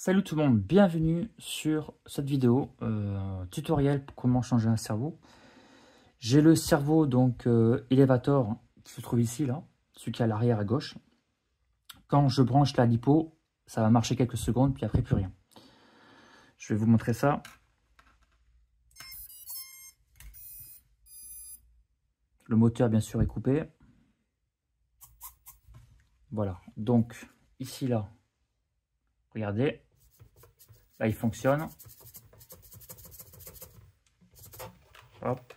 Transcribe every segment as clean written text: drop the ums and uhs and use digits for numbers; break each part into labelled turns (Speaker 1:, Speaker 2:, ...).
Speaker 1: Salut tout le monde, bienvenue sur cette vidéo tutoriel pour comment changer un cerveau. J'ai le cerveau donc Elevator qui se trouve ici, là, celui qui est à l'arrière à gauche. Quand je branche la lipo, ça va marcher quelques secondes, puis après plus rien. Je vais vous montrer ça. Le moteur bien sûr est coupé. Voilà, donc ici là, regardez, là il fonctionne. Hop,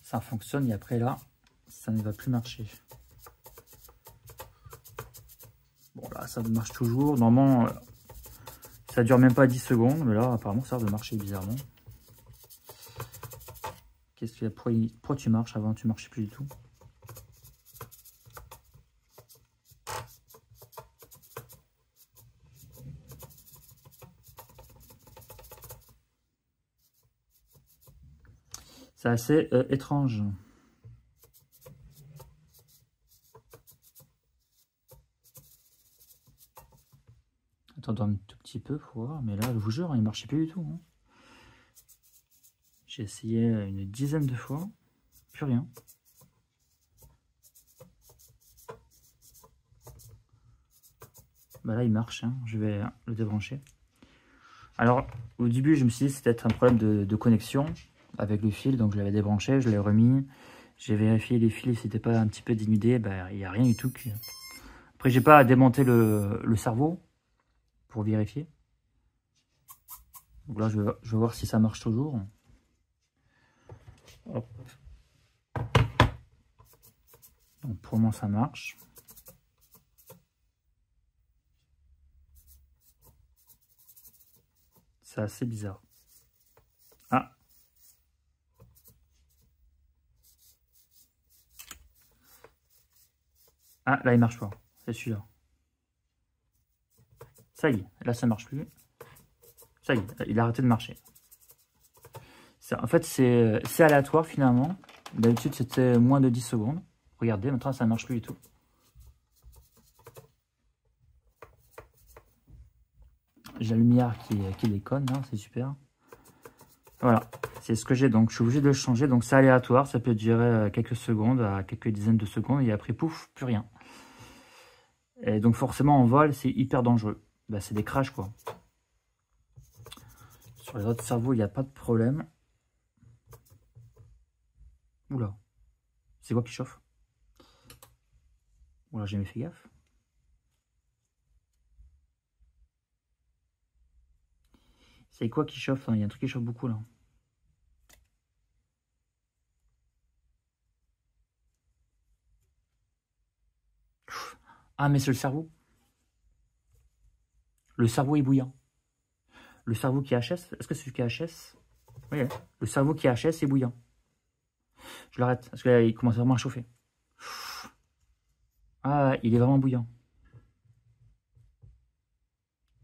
Speaker 1: ça fonctionne et après là, ça ne va plus marcher. Bon là, ça marche toujours. Normalement, ça dure même pas 10 secondes, mais là apparemment ça va marcher bizarrement. Qu'est-ce qu'il y a? Pourquoi tu marches? Avant tu marchais plus du tout. C'est assez étrange. Attends un tout petit peu pour voir, mais là je vous jure, il marchait plus du tout. Hein. J'ai essayé une dizaine de fois, plus rien. Bah là il marche, hein. Je vais le débrancher. Alors au début je me suis dit c'était peut-être un problème de connexion avec le fil, donc je l'avais débranché, je l'ai remis. J'ai vérifié les fils, c'était pas un petit peu dénudé, bah, il n'y a rien du tout. Après j'ai pas à démonter le cerveau pour vérifier. Donc là je vais voir si ça marche toujours. Hop. Donc pour moi ça marche. C'est assez bizarre. Ah. Ah, là il marche pas. C'est celui-là. Ça y est, là ça marche plus. Ça y est, il a arrêté de marcher. En fait c'est aléatoire finalement. D'habitude c'était moins de 10 secondes. Regardez, maintenant ça ne marche plus du tout. J'ai la lumière qui déconne, hein, c'est super. Voilà, c'est ce que j'ai, donc je suis obligé de le changer. Donc c'est aléatoire, ça peut durer quelques secondes, à quelques dizaines de secondes, et après pouf, plus rien. Et donc forcément en vol, c'est hyper dangereux. Bah, c'est des crashs quoi. Sur les autres cerveaux, il n'y a pas de problème. Oula, c'est quoi qui chauffe? Oula, j'ai jamais fait gaffe. C'est quoi qui chauffe? Il y a un truc qui chauffe beaucoup là. Ah, mais c'est le cerveau. Le cerveau est bouillant. Le cerveau qui est HS, est-ce que c'est celui qui est HS? Oui, le cerveau qui est HS est bouillant. Je l'arrête, parce que là, il commence vraiment à chauffer. Ah, il est vraiment bouillant.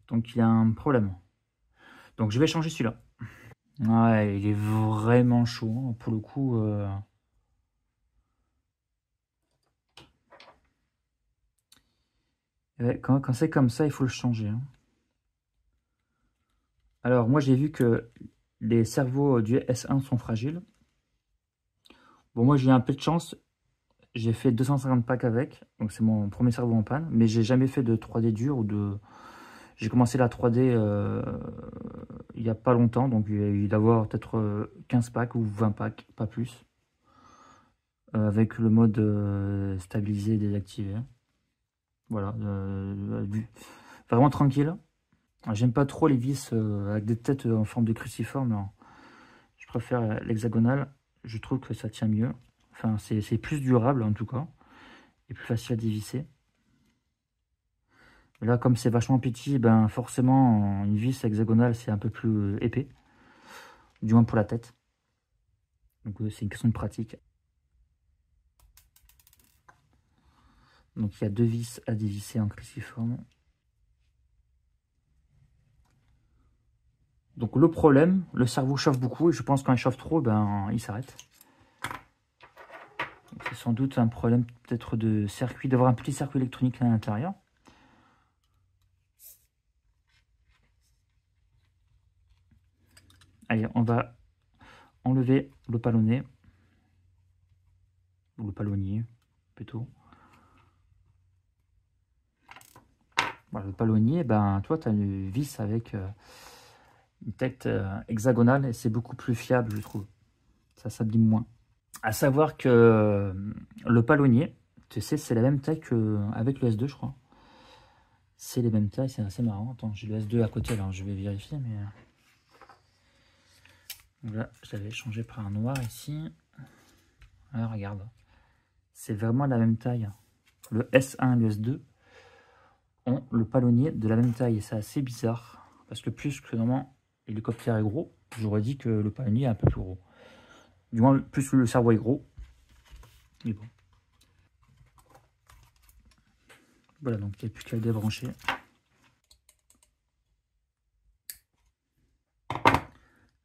Speaker 1: Donc, il y a un problème. Donc, je vais changer celui-là. Ouais, il est vraiment chaud, hein, pour le coup. Ouais, quand c'est comme ça, il faut le changer. Hein. Alors, moi, j'ai vu que les cerveaux du S1 sont fragiles. Bon, moi, j'ai eu un peu de chance. J'ai fait 250 packs avec. Donc, c'est mon premier cerveau en panne. Mais j'ai jamais fait de 3D dur ou de... J'ai commencé la 3D il n'y a pas longtemps. Donc, il y a eu d'avoir peut-être 15 packs ou 20 packs, pas plus. Avec le mode stabilisé et désactivé. Voilà. Vraiment tranquille. J'aime pas trop les vis avec des têtes en forme de cruciforme. Non. Je préfère l'hexagonale. Je trouve que ça tient mieux. Enfin, c'est plus durable en tout cas. Et plus facile à dévisser. Là, comme c'est vachement petit, ben forcément, une vis hexagonale, c'est un peu plus épais. Du moins pour la tête. Donc c'est une question de pratique. Donc il y a deux vis à dévisser en cruciforme. Donc le problème, le cerveau chauffe beaucoup et je pense quand il chauffe trop, ben il s'arrête. C'est sans doute un problème peut-être de circuit, d'avoir un petit circuit électronique à l'intérieur. Allez, on va enlever le palonnet. Ou le palonnier, plutôt. Voilà, le palonnier, ben, toi, tu as une vis avec une tête hexagonale et c'est beaucoup plus fiable, je trouve. Ça s'abîme moins. À savoir que le palonnier, tu sais, c'est la même taille qu'avec le S2, je crois. C'est les mêmes tailles, c'est assez marrant. Attends, j'ai le S2 à côté, alors je vais vérifier, mais... Donc là, je l'avais changé par un noir ici. Alors, regarde. C'est vraiment la même taille. Le S1 et le S2 ont le palonnier de la même taille. Et c'est assez bizarre. Parce que plus que normalement l'hélicoptère est gros, j'aurais dit que le palonnier est un peu plus gros. Du moins, plus le cerveau est gros. Mais bon. Voilà, donc il n'y a plus qu'à le débrancher.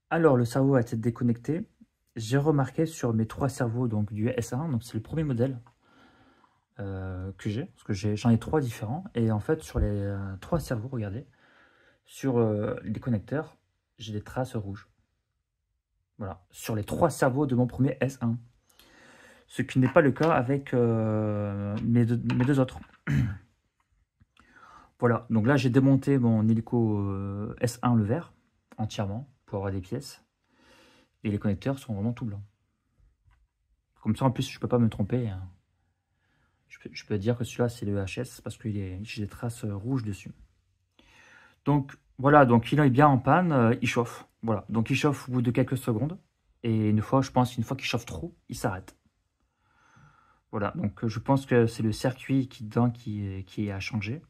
Speaker 1: Alors, le cerveau a été déconnecté. J'ai remarqué sur mes 3 cerveaux donc du S1, donc c'est le premier modèle que j'ai, parce que j'en ai 3 différents. Et en fait, sur les 3 cerveaux, regardez, sur les connecteurs, j'ai des traces rouges. Voilà, sur les 3 cerveaux de mon premier S1. Ce qui n'est pas le cas avec mes deux autres. Voilà, donc là j'ai démonté mon hélico S1 le vert entièrement pour avoir des pièces. Et les connecteurs sont vraiment tout blancs. Comme ça en plus je peux pas me tromper. Hein. Je peux dire que celui-là c'est le HS parce que j'ai des traces rouges dessus. Donc voilà, donc il est bien en panne, il chauffe. Voilà, donc il chauffe au bout de quelques secondes. Et une fois, je pense, une fois qu'il chauffe trop, il s'arrête. Voilà, donc je pense que c'est le circuit qui est à changer.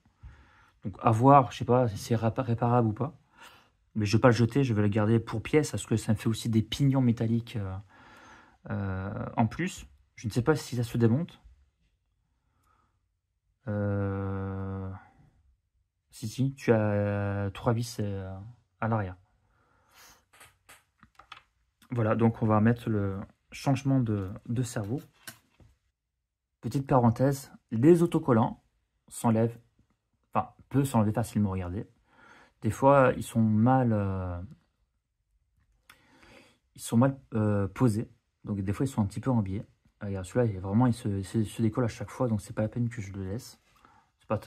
Speaker 1: Donc à voir, je sais pas si c'est réparable ou pas. Mais je vais pas le jeter, je vais le garder pour pièce parce que ça me fait aussi des pignons métalliques en plus. Je ne sais pas si ça se démonte. Si, tu as 3 vis à l'arrière. Voilà, donc on va mettre le changement de cerveau. Petite parenthèse, les autocollants s'enlèvent, enfin, peuvent s'enlever facilement, regardez. Des fois, ils sont mal posés, donc des fois, ils sont un petit peu en biais. Regarde, celui-là, vraiment, il se décolle à chaque fois, donc c'est pas la peine que je le laisse.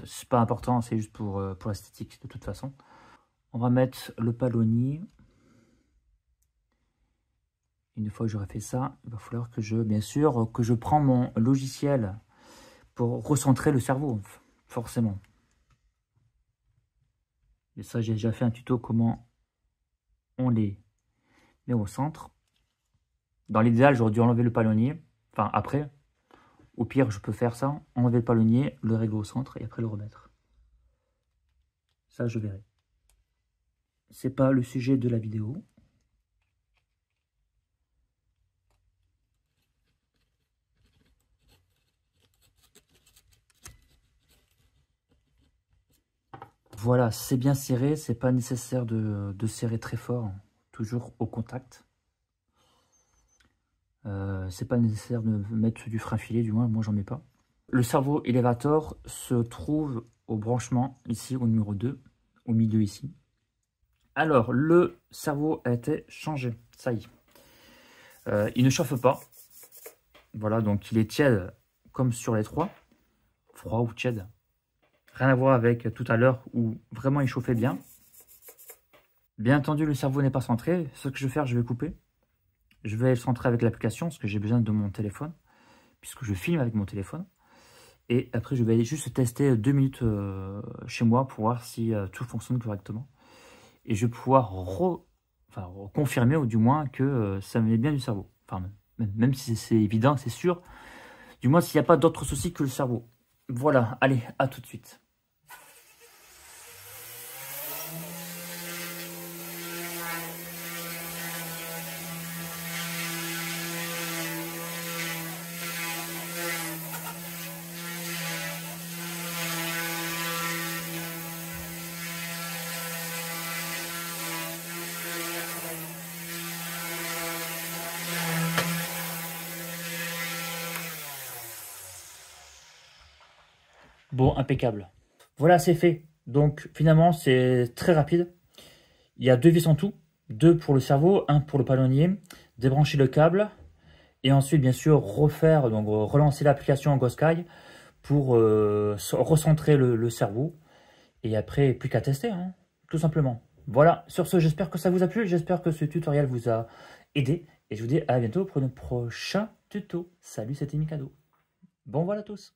Speaker 1: C'est pas important, c'est juste pour l'esthétique, de toute façon. On va mettre le palonnier. Une fois que j'aurai fait ça, il va falloir que bien sûr, que je prends mon logiciel pour recentrer le cerveau, forcément. Et ça, j'ai déjà fait un tuto comment on les met au centre. Dans l'idéal, j'aurais dû enlever le palonnier. Enfin, après, au pire, je peux faire ça, enlever le palonnier, le régler au centre et après le remettre. Ça, je verrai. C'est pas le sujet de la vidéo. Voilà, c'est bien serré, c'est pas nécessaire de serrer très fort, toujours au contact. C'est pas nécessaire de mettre du frein filé, du moins moi j'en mets pas. Le cerveau élévateur se trouve au branchement ici au numéro 2, au milieu ici. Alors le cerveau a été changé, ça y est. Il ne chauffe pas. Voilà, donc il est tiède comme sur les 3. Froid ou tiède. Rien à voir avec tout à l'heure où vraiment il chauffait bien. Bien entendu, le cerveau n'est pas centré. Ce que je vais faire, je vais couper. Je vais le centrer avec l'application parce que j'ai besoin de mon téléphone. Puisque je filme avec mon téléphone. Et après, je vais aller juste tester 2 minutes chez moi pour voir si tout fonctionne correctement. Et je vais pouvoir confirmer, ou du moins que ça me met bien du cerveau. Enfin, même si c'est évident, c'est sûr. Du moins, s'il n'y a pas d'autres soucis que le cerveau. Voilà, allez, à tout de suite. Bon, impeccable. Voilà, c'est fait. Donc, finalement, c'est très rapide. Il y a 2 vis en tout. 2 pour le cerveau, 1 pour le palonnier, débrancher le câble, et ensuite, bien sûr, refaire, donc relancer l'application Gosky pour recentrer le cerveau. Et après, plus qu'à tester, hein, tout simplement. Voilà, sur ce, j'espère que ça vous a plu, j'espère que ce tutoriel vous a aidé. Et je vous dis à bientôt pour le prochain tuto. Salut, c'était Mikado. Bon voilà à tous.